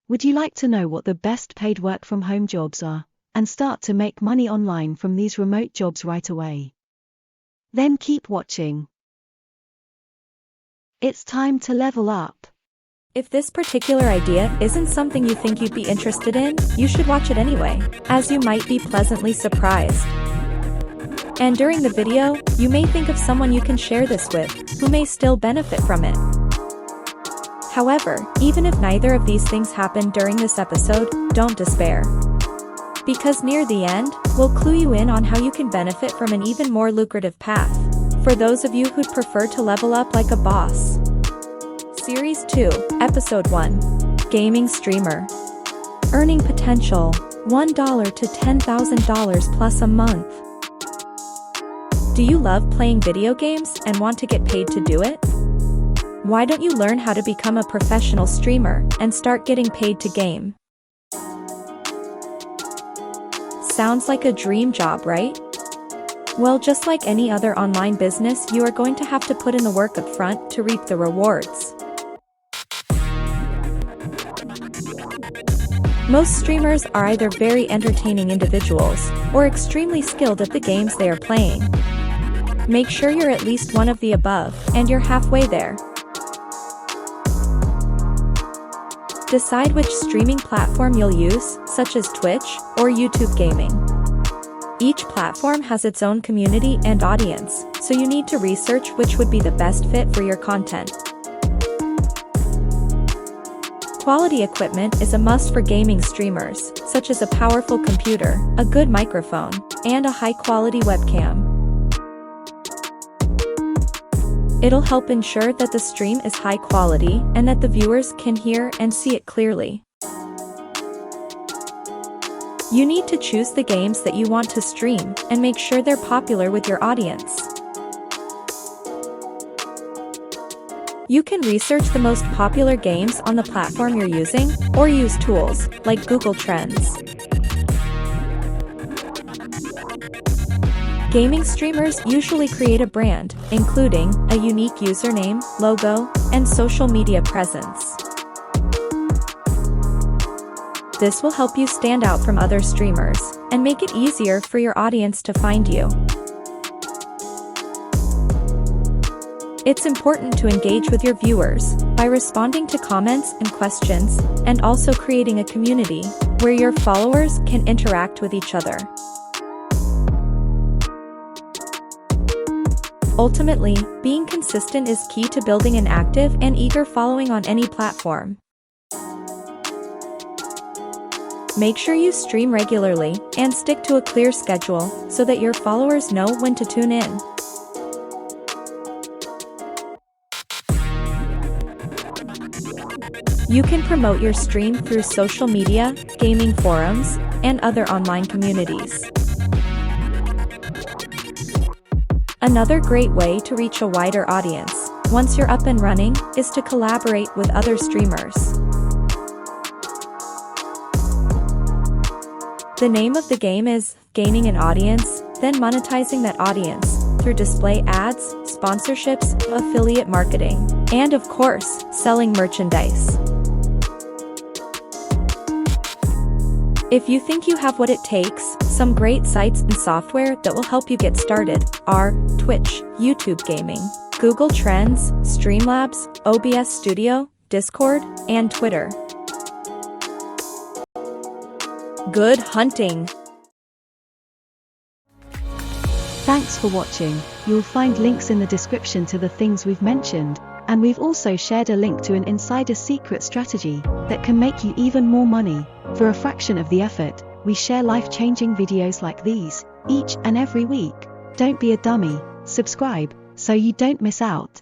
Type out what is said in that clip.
Would you like to know what the best paid work from home jobs are, and start to make money online from these remote jobs right away? Then keep watching. It's time to level up. If this particular idea isn't something you think you'd be interested in, you should watch it anyway, as you might be pleasantly surprised. And during the video, you may think of someone you can share this with, who may still benefit from it. However, even if neither of these things happen during this episode, don't despair. Because near the end, we'll clue you in on how you can benefit from an even more lucrative path, for those of you who'd prefer to level up like a boss. Series 2, Episode 1. Gaming Streamer. Earning potential, $1 to $10,000 plus a month. Do you love playing video games and want to get paid to do it? Why don't you learn how to become a professional streamer and start getting paid to game? Sounds like a dream job, right? Well, just like any other online business, you are going to have to put in the work up front to reap the rewards. Most streamers are either very entertaining individuals or extremely skilled at the games they are playing. Make sure you're at least one of the above, and you're halfway there. Decide which streaming platform you'll use, such as Twitch or YouTube Gaming. Each platform has its own community and audience, so you need to research which would be the best fit for your content. Quality equipment is a must for gaming streamers, such as a powerful computer, a good microphone, and a high-quality webcam. It'll help ensure that the stream is high quality and that the viewers can hear and see it clearly. You need to choose the games that you want to stream and make sure they're popular with your audience. You can research the most popular games on the platform you're using, or use tools like Google Trends. Gaming streamers usually create a brand, including a unique username, logo, and social media presence. This will help you stand out from other streamers and make it easier for your audience to find you. It's important to engage with your viewers by responding to comments and questions, and also creating a community where your followers can interact with each other. Ultimately, being consistent is key to building an active and eager following on any platform. Make sure you stream regularly and stick to a clear schedule so that your followers know when to tune in. You can promote your stream through social media, gaming forums, and other online communities. Another great way to reach a wider audience, once you're up and running, is to collaborate with other streamers. The name of the game is gaining an audience, then monetizing that audience through display ads, sponsorships, affiliate marketing, and of course, selling merchandise. If you think you have what it takes, some great sites and software that will help you get started are Twitch, YouTube Gaming, Google Trends, Streamlabs, OBS Studio, Discord, and Twitter. Good hunting! Thanks for watching. You'll find links in the description to the things we've mentioned, and we've also shared a link to an insider secret strategy that can make you even more money for a fraction of the effort. We share life-changing videos like these each and every week. Don't be a dummy, subscribe so you don't miss out.